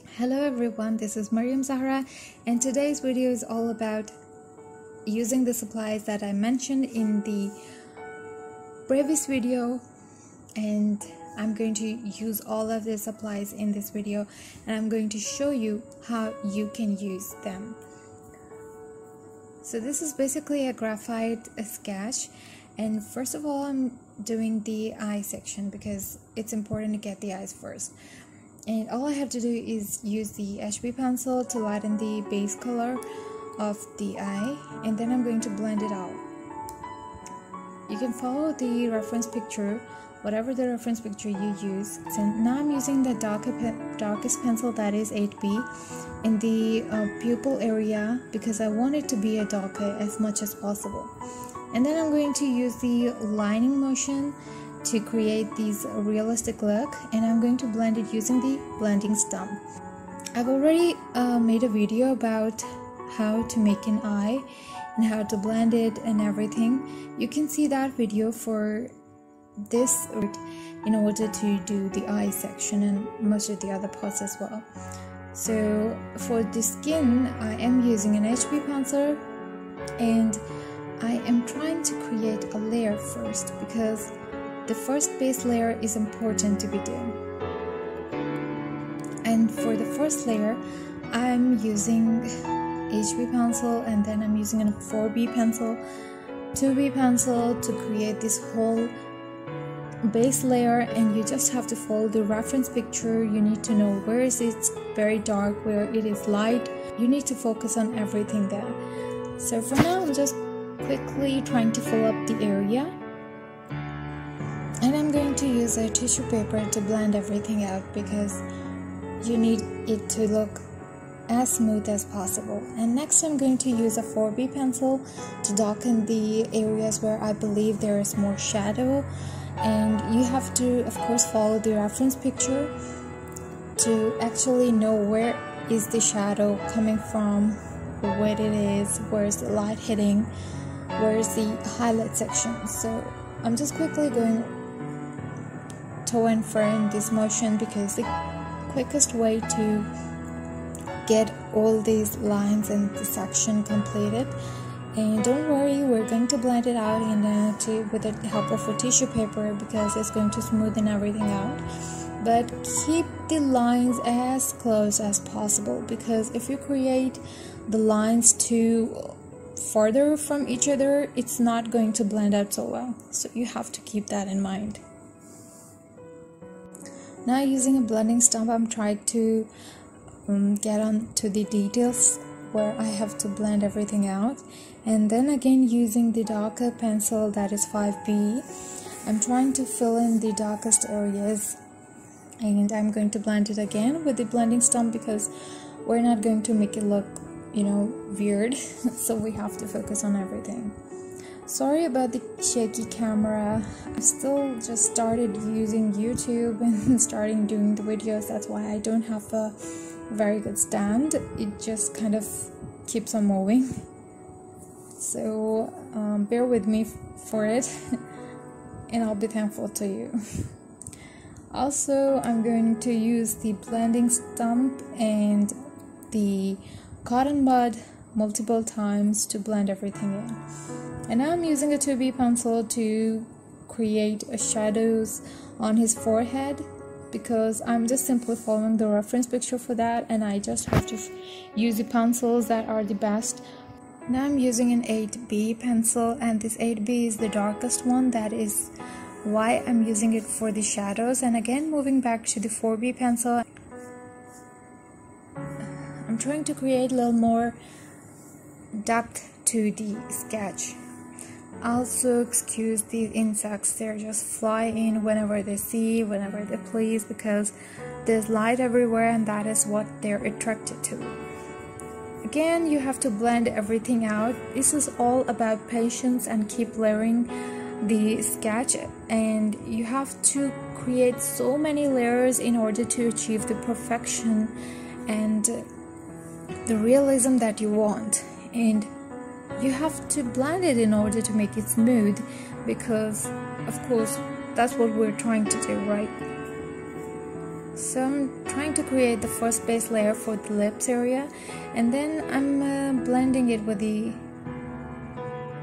Hello everyone, this is Mariam Zahra, and today's video is all about using the supplies that I mentioned in the previous video, and I'm going to use all of the supplies in this video and I'm going to show you how you can use them. So this is basically a graphite sketch, and first of all I'm doing the eye section because it's important to get the eyes first. And all I have to do is use the HB pencil to lighten the base color of the eye, and then I'm going to blend it out. You can follow the reference picture, whatever the reference picture you use. So now I'm using the darkest pencil, that is 8B, in the pupil area because I want it to be a darker as much as possible. And then I'm going to use the lining motion to create these realistic look, and I'm going to blend it using the blending stump. I've already made a video about how to make an eye and how to blend it and everything. You can see that video for this in order to do the eye section and most of the other parts as well. So for the skin, I am using an HB pencil and I am trying to create a layer first because the first base layer is important to be done. And for the first layer, I'm using HB pencil, and then I'm using a 4B pencil, 2B pencil to create this whole base layer. And you just have to follow the reference picture. You need to know where is it very dark, where it is light. You need to focus on everything there. So for now, I'm just quickly trying to fill up the area. And I'm going to use a tissue paper to blend everything out because you need it to look as smooth as possible. And next I'm going to use a 4B pencil to darken the areas where I believe there is more shadow. And you have to, of course, follow the reference picture to actually know where is the shadow coming from, where it is, where is the light hitting, where is the highlight section. So I'm just quickly going to and fro in this motion because the quickest way to get all these lines and the section completed. And don't worry, we're going to blend it out with the help of a tissue paper because it's going to smoothen everything out. But keep the lines as close as possible because if you create the lines too farther from each other, it's not going to blend out so well. So you have to keep that in mind. Now using a blending stump, I'm trying to get on to the details where I have to blend everything out. And then again using the darker pencil, that is 5B, I'm trying to fill in the darkest areas. And I'm going to blend it again with the blending stump because we're not going to make it look, weird. So we have to focus on everything. Sorry about the shaky camera. I still just started using YouTube and starting doing the videos. That's why I don't have a very good stand. It just kind of keeps on moving. So bear with me for it and I'll be thankful to you. Also, I'm going to use the blending stump and the cotton bud multiple times to blend everything in. And now I'm using a 2B pencil to create shadows on his forehead because I'm just simply following the reference picture for that, and I just have to use the pencils that are the best. Now I'm using an 8B pencil, and this 8B is the darkest one. That is why I'm using it for the shadows. And again, moving back to the 4B pencil, I'm trying to create a little more depth to the sketch. Also, excuse the insects, they just fly in whenever they see, whenever they please, because there's light everywhere and that is what they're attracted to. Again, you have to blend everything out. This is all about patience and keep layering the sketch, and you have to create so many layers in order to achieve the perfection and the realism that you want. And you have to blend it in order to make it smooth because, of course, that's what we're trying to do, right? So I'm trying to create the first base layer for the lips area, and then I'm blending it with the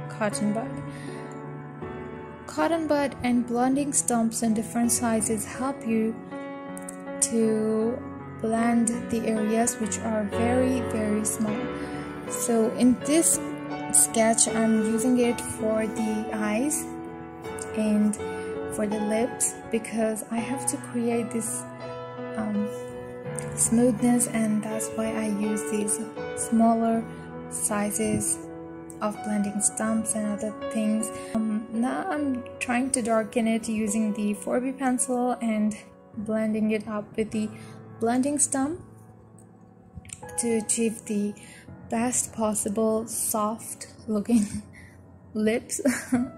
cotton bud. Cotton bud and blending stumps in different sizes help you to blend the areas which are very, very small. So in this sketch, I'm using it for the eyes and for the lips because I have to create this smoothness, and that's why I use these smaller sizes of blending stumps and other things. Now I'm trying to darken it using the 4B pencil and blending it up with the blending stump to achieve the best possible soft looking lips.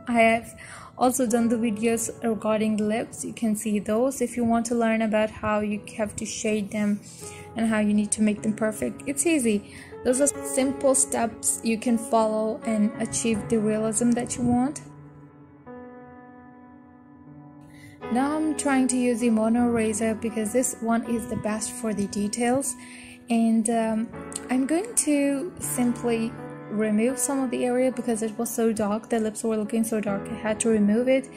I have also done the videos regarding the lips. You can see those if you want to learn about how you have to shade them and how you need to make them perfect. It's easy. Those are simple steps you can follow and achieve the realism that you want. Now I'm trying to use the mono eraser because this one is the best for the details, and I'm going to simply remove some of the area because it was so dark, the lips were looking so dark. I had to remove it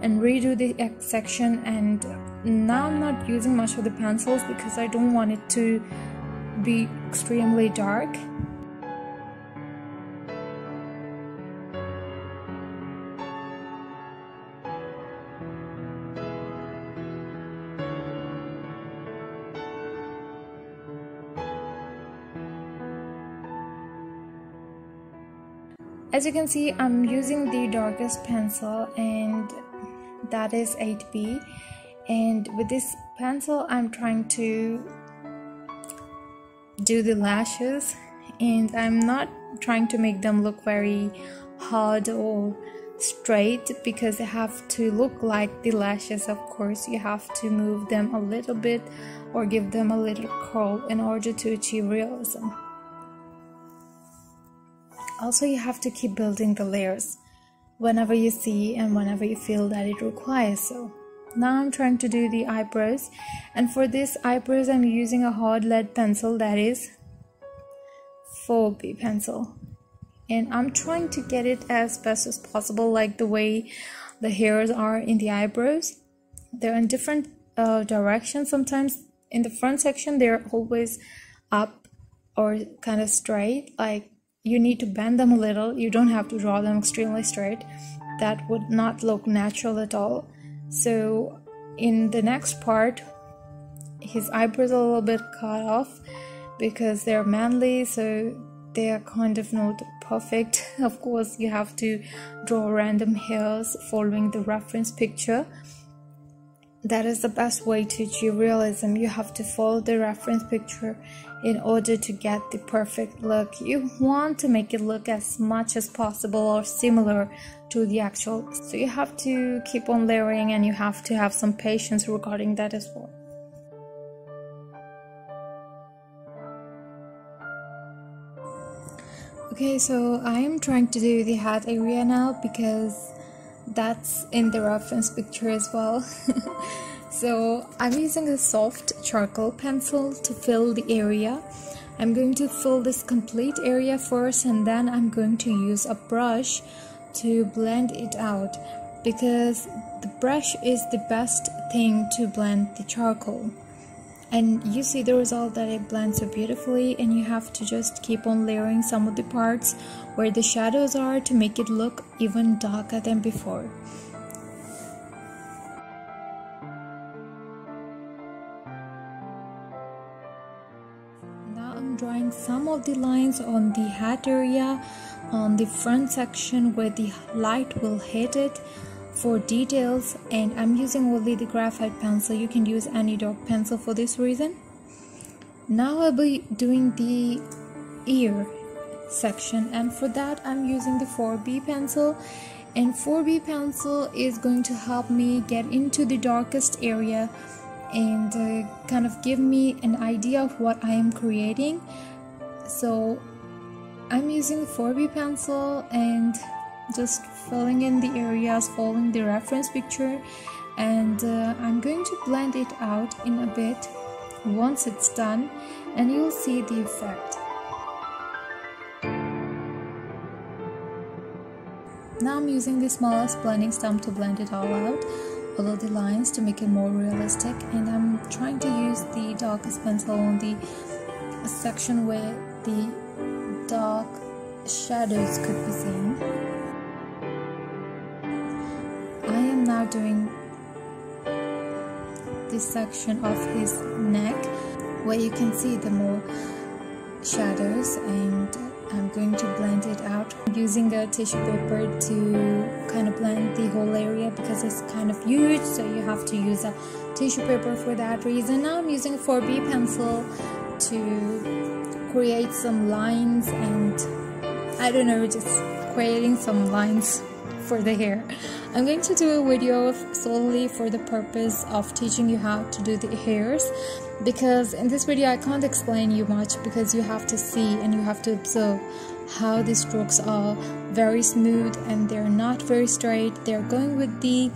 and redo the X section, and now I'm not using much of the pencils because I don't want it to be extremely dark. As you can see, I'm using the darkest pencil, and that is 8B, and with this pencil I'm trying to do the lashes, and I'm not trying to make them look very hard or straight because they have to look like the lashes. Of course, you have to move them a little bit or give them a little curl in order to achieve realism. Also, you have to keep building the layers whenever you see and whenever you feel that it requires so. Now I'm trying to do the eyebrows, and for this eyebrows I'm using a hard lead pencil, that is 4B pencil, and I'm trying to get it as best as possible like the way the hairs are in the eyebrows. They're in different directions. Sometimes in the front section they're always up or kind of straight, like you need to bend them a little. You don't have to draw them extremely straight. That would not look natural at all. So in the next part, his eyebrows are a little bit cut off because they're manly, so they are kind of not perfect. Of course, you have to draw random hairs following the reference picture. That is the best way to achieve realism. You have to follow the reference picture in order to get the perfect look. You want to make it look as much as possible or similar to the actual. So you have to keep on layering, and you have to have some patience regarding that as well. Okay, so I am trying to do the hat area now because that's in the reference picture as well. So I'm using a soft charcoal pencil to fill the area. I'm going to fill this complete area first, and then I'm going to use a brush to blend it out because the brush is the best thing to blend the charcoal. And you see the result that it blends so beautifully, and you have to just keep on layering some of the parts where the shadows are to make it look even darker than before. Now I'm drawing some of the lines on the hat area, on the front section where the light will hit it for details, and I'm using only the graphite pencil. You can use any dark pencil for this reason. Now I'll be doing the ear section, and for that I'm using the 4B pencil, and 4B pencil is going to help me get into the darkest area and kind of give me an idea of what I am creating. So I'm using the 4B pencil and just filling in the areas following the reference picture, and I'm going to blend it out in a bit once it's done, and you'll see the effect. Now I'm using the smallest blending stump to blend it all out, all of the lines, to make it more realistic, and I'm trying to use the darkest pencil on the section where the dark shadows could be seen. I am now doing this section of his neck where you can see the more shadows, and I'm going to blend it out using a tissue paper to kind of blend the whole area because it's kind of huge, so you have to use a tissue paper for that reason. Now I'm using a 4B pencil to create some lines, and I don't know, just creating some lines for the hair. I'm going to do a video solely for the purpose of teaching you how to do the hairs, because in this video I can't explain you much because you have to see and you have to observe how the strokes are very smooth and they're not very straight. They're going with the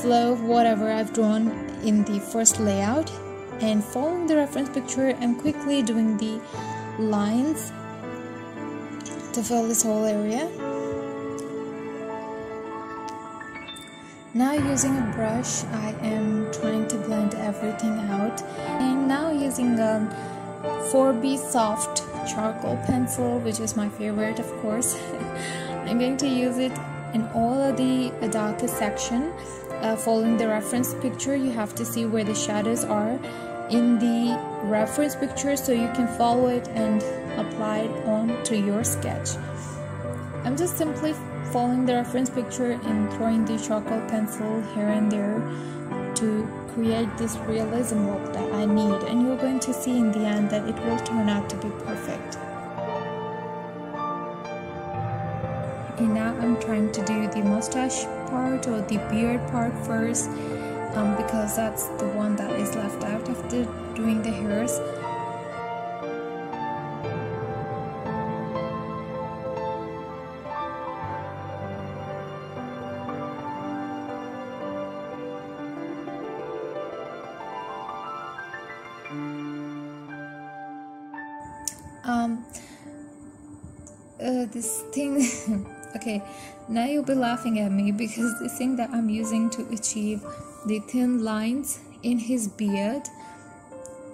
flow of whatever I've drawn in the first layout, and following the reference picture and quickly doing the lines to fill this whole area. Now using a brush, I am trying to blend everything out, and now using a 4B soft charcoal pencil, which is my favorite, of course. I'm going to use it in all of the darkest section. Following the reference picture, you have to see where the shadows are in the reference picture so you can follow it and apply it on to your sketch. I'm just simply following the reference picture and throwing the charcoal pencil here and there to create this realism look that I need, and you're going to see in the end that it will turn out to be perfect. And now I'm trying to do the mustache part or the beard part first, because that's the one that is left out after doing the hairs. This thing okay, now you'll be laughing at me because the thing that I'm using to achieve the thin lines in his beard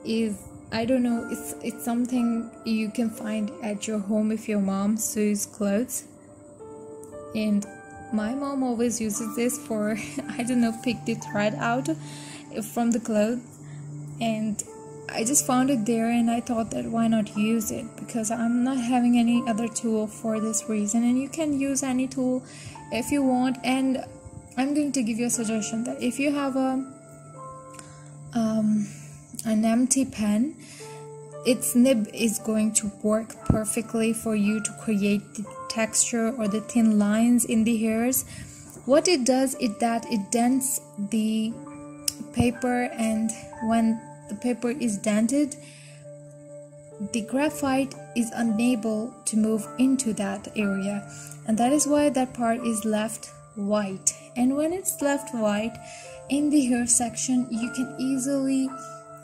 is, I don't know, it's something you can find at your home if your mom sews clothes, and my mom always uses this for I don't know, pick the thread out from the clothes, and I just found it there and I thought that why not use it, because I'm not having any other tool for this reason, and you can use any tool if you want. And I'm going to give you a suggestion that if you have an empty pen, its nib is going to work perfectly for you to create the texture or the thin lines in the hairs. What it does is that it dents the paper, and when the paper is dented, the graphite is unable to move into that area, and that is why that part is left white. And when it's left white in the hair section, you can easily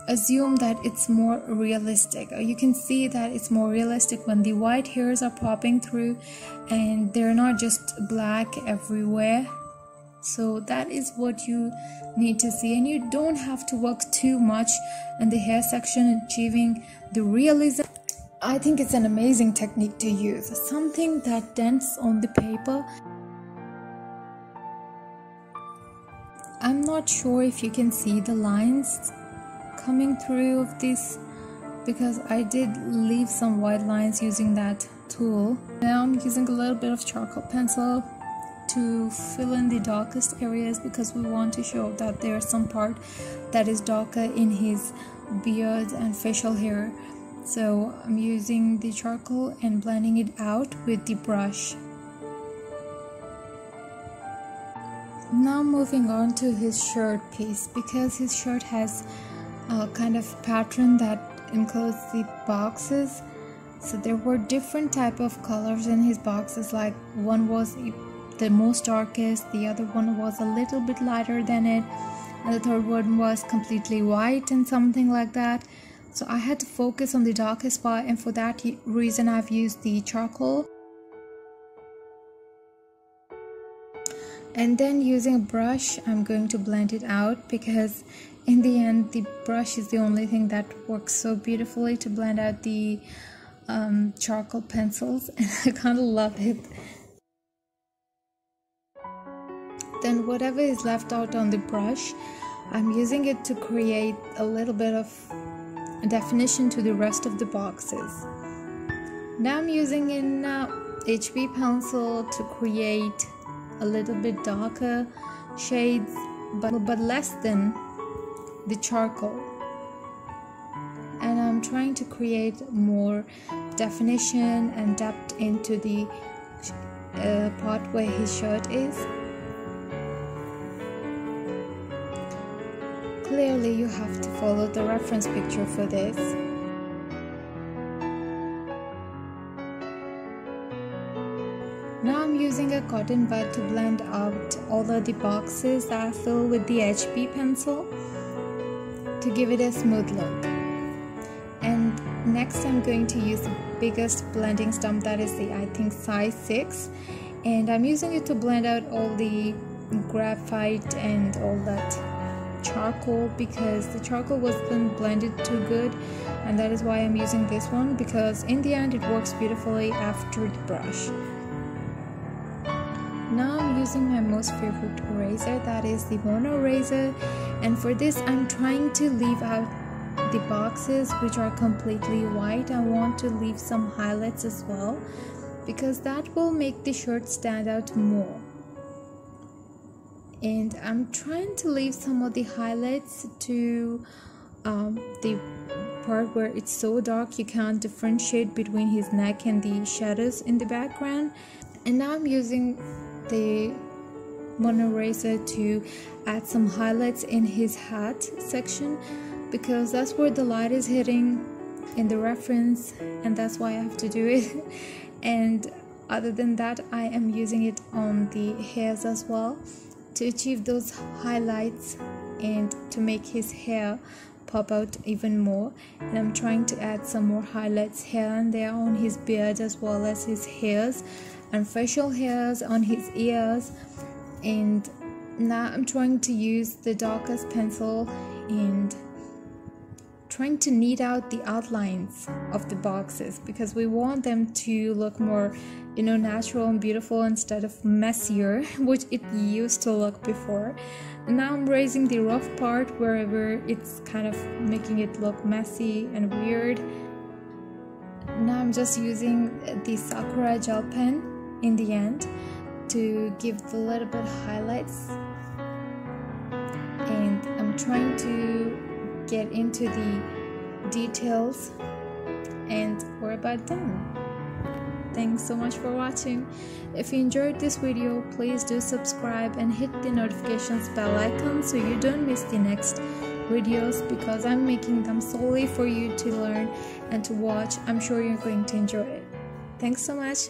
assume that it's more realistic. You can see that it's more realistic when the white hairs are popping through and they're not just black everywhere. So that is what you need to see, and you don't have to work too much in the hair section achieving the realism. I think it's an amazing technique to use, something that dents on the paper. I'm not sure if you can see the lines coming through of this, because I did leave some white lines using that tool. Now I'm using a little bit of charcoal pencil to fill in the darkest areas, because we want to show that there's some part that is darker in his beard and facial hair. So I'm using the charcoal and blending it out with the brush. Now moving on to his shirt piece, because his shirt has a kind of pattern that includes the boxes. So there were different type of colors in his boxes, like one was the most darkest, the other one was a little bit lighter than it, and the third one was completely white and something like that. So I had to focus on the darkest part, and for that reason I've used the charcoal. And then using a brush, I'm going to blend it out, because in the end the brush is the only thing that works so beautifully to blend out the charcoal pencils, and I kind of love it. Then whatever is left out on the brush, I'm using it to create a little bit of definition to the rest of the boxes. Now I'm using an HB pencil to create a little bit darker shades, but less than the charcoal, and I'm trying to create more definition and depth into the part where his shirt is. Clearly you have to follow the reference picture for this. Now I'm using a cotton bud to blend out all of the boxes that I fill with the HB pencil to give it a smooth look. And next I'm going to use the biggest blending stump, that is the, I think, size 6, and I'm using it to blend out all the graphite and all that charcoal, because the charcoal wasn't blended too good, and that is why I'm using this one, because in the end it works beautifully after the brush. Now I'm using my most favorite eraser, that is the mono eraser, and for this I'm trying to leave out the boxes which are completely white. I want to leave some highlights as well, because that will make the shirt stand out more. And I'm trying to leave some of the highlights to the part where it's so dark you can't differentiate between his neck and the shadows in the background. And now I'm using the mono eraser to add some highlights in his hat section, because that's where the light is hitting in the reference, and that's why I have to do it. And other than that, I am using it on the hairs as well to achieve those highlights and to make his hair pop out even more. And I'm trying to add some more highlights here and there on his beard, as well as his hairs and facial hairs on his ears. And now I'm trying to use the darkest pencil and trying to knead out the outlines of the boxes, because we want them to look more, natural and beautiful instead of messier, which it used to look before. And now I'm raising the rough part wherever it's kind of making it look messy and weird. Now I'm just using the SAKURA gel pen in the end to give the little bit highlights, and I'm trying to get into the details, and we're about done. Thanks so much for watching. If you enjoyed this video, please do subscribe and hit the notifications bell icon so you don't miss the next videos, because I'm making them solely for you to learn and to watch. I'm sure you're going to enjoy it. Thanks so much.